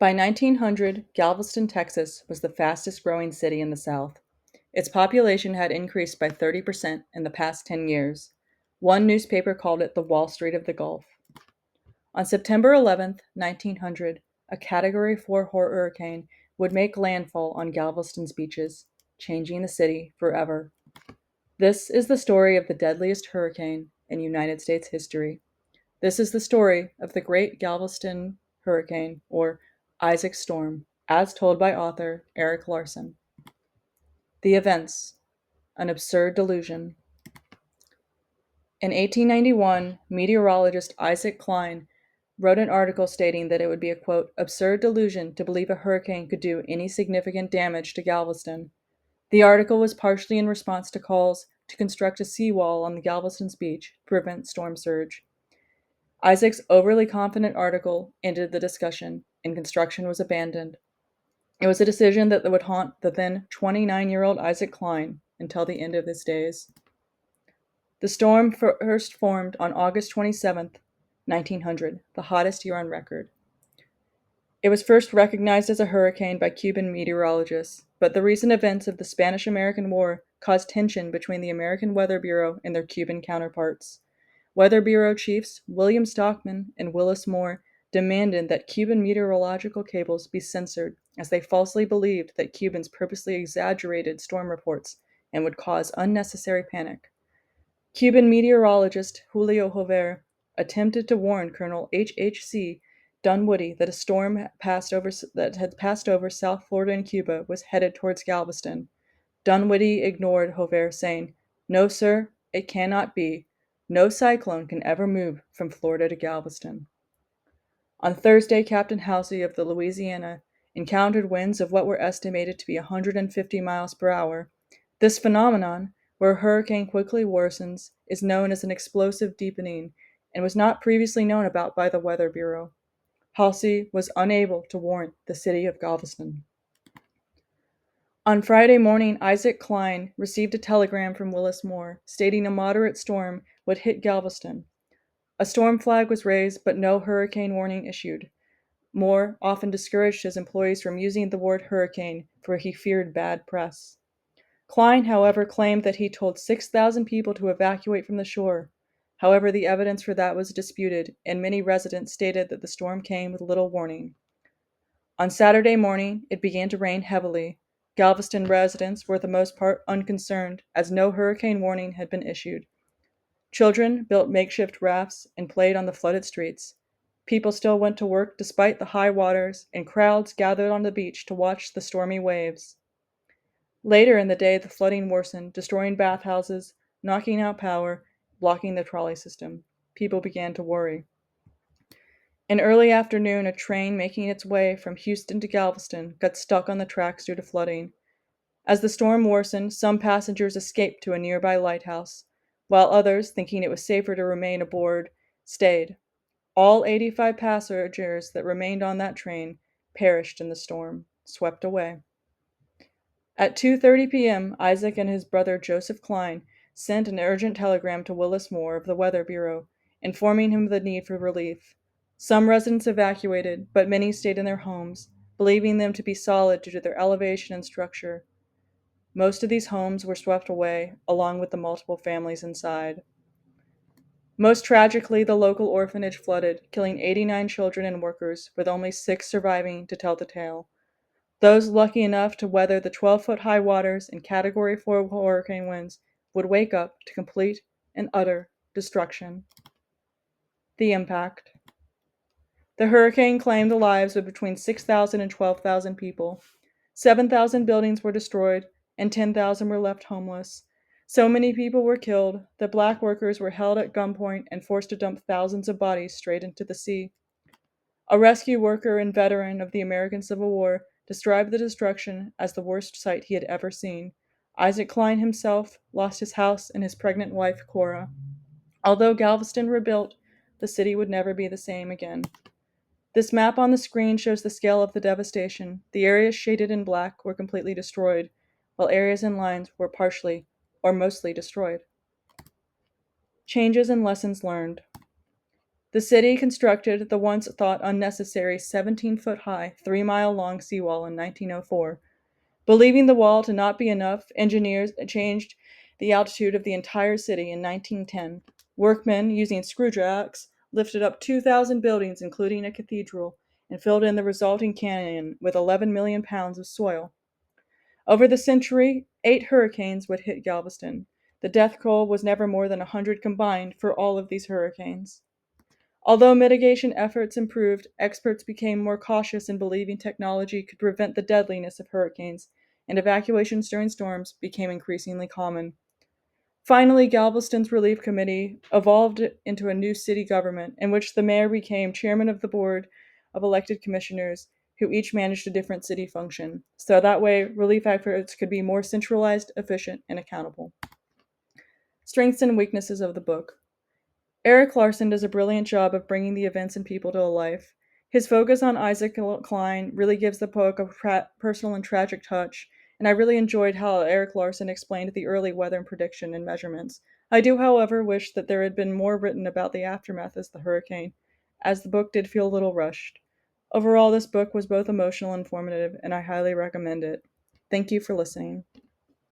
By 1900, Galveston, Texas was the fastest growing city in the South. Its population had increased by 30% in the past 10 years. One newspaper called it the Wall Street of the Gulf. On September 11, 1900, a Category 4 hurricane would make landfall on Galveston's beaches, changing the city forever. This is the story of the deadliest hurricane in United States history. This is the story of the Great Galveston Hurricane, or Isaac Storm, as told by author Erik Larson. The events: an absurd delusion. In 1891, meteorologist Isaac Klein wrote an article stating that it would be a, quote, absurd delusion to believe a hurricane could do any significant damage to Galveston. The article was partially in response to calls to construct a seawall on the Galveston's beach to prevent storm surge. Isaac's overly confident article ended the discussion, and construction was abandoned. It was a decision that would haunt the then 29-year-old Isaac Klein until the end of his days. The storm first formed on August 27, 1900, the hottest year on record. It was first recognized as a hurricane by Cuban meteorologists, but the recent events of the Spanish-American War caused tension between the American Weather Bureau and their Cuban counterparts. Weather Bureau chiefs William Stockman and Willis Moore demanded that Cuban meteorological cables be censored, as they falsely believed that Cubans purposely exaggerated storm reports and would cause unnecessary panic. Cuban meteorologist Julio Jover attempted to warn Colonel H.H.C. Dunwoody that a storm that had passed over South Florida and Cuba was headed towards Galveston. Dunwoody ignored Jover, saying, "No, sir, it cannot be. No cyclone can ever move from Florida to Galveston." On Thursday, Captain Halsey of the Louisiana encountered winds of what were estimated to be 150 miles per hour. This phenomenon, where a hurricane quickly worsens, is known as an explosive deepening and was not previously known about by the Weather Bureau. Halsey was unable to warn the city of Galveston. On Friday morning, Isaac Klein received a telegram from Willis Moore stating a moderate storm would hit Galveston. A storm flag was raised, but no hurricane warning issued. Moore often discouraged his employees from using the word hurricane, for he feared bad press. Klein, however, claimed that he told 6,000 people to evacuate from the shore. However, the evidence for that was disputed, and many residents stated that the storm came with little warning. On Saturday morning, it began to rain heavily. Galveston residents were for the most part unconcerned, as no hurricane warning had been issued. Children built makeshift rafts and played on the flooded streets. People still went to work despite the high waters, and crowds gathered on the beach to watch the stormy waves. Later in the day, the flooding worsened, destroying bathhouses, knocking out power, blocking the trolley system. People began to worry. In early afternoon, a train making its way from Houston to Galveston got stuck on the tracks due to flooding. As the storm worsened, some passengers escaped to a nearby lighthouse, while others, thinking it was safer to remain aboard, stayed. All 85 passengers that remained on that train perished in the storm, swept away. At 2:30 p.m., Isaac and his brother Joseph Klein sent an urgent telegram to Willis Moore of the Weather Bureau, informing him of the need for relief. Some residents evacuated, but many stayed in their homes, believing them to be solid due to their elevation and structure. Most of these homes were swept away, along with the multiple families inside. Most tragically, the local orphanage flooded, killing 89 children and workers, with only 6 surviving to tell the tale. Those lucky enough to weather the 12-foot high waters and Category 4 hurricane winds would wake up to complete and utter destruction. The impact. The hurricane claimed the lives of between 6,000 and 12,000 people. 7,000 buildings were destroyed, and 10,000 were left homeless. So many people were killed that black workers were held at gunpoint and forced to dump thousands of bodies straight into the sea. A rescue worker and veteran of the American Civil War described the destruction as the worst sight he had ever seen. Isaac Klein himself lost his house and his pregnant wife, Cora. Although Galveston rebuilt, the city would never be the same again. This map on the screen shows the scale of the devastation. The areas shaded in black were completely destroyed, while areas in lines were partially or mostly destroyed. Changes and lessons learned. The city constructed the once thought unnecessary 17-foot high, 3-mile long seawall in 1904. Believing the wall to not be enough, engineers changed the altitude of the entire city in 1910. Workmen, using screwjacks, lifted up 2,000 buildings, including a cathedral, and filled in the resulting canyon with 11 million pounds of soil. Over the century, 8 hurricanes would hit Galveston. The death toll was never more than 100 combined for all of these hurricanes. Although mitigation efforts improved, experts became more cautious in believing technology could prevent the deadliness of hurricanes, and evacuations during storms became increasingly common. Finally, Galveston's Relief Committee evolved into a new city government in which the mayor became chairman of the board of elected commissioners who each managed a different city function. So that way, relief efforts could be more centralized, efficient, and accountable. Strengths and weaknesses of the book. Erik Larson does a brilliant job of bringing the events and people to life. His focus on Isaac Klein really gives the book a personal and tragic touch, and I really enjoyed how Erik Larson explained the early weather prediction and measurements. I do, however, wish that there had been more written about the aftermath of the hurricane, as the book did feel a little rushed. Overall, this book was both emotional and informative, and I highly recommend it. Thank you for listening.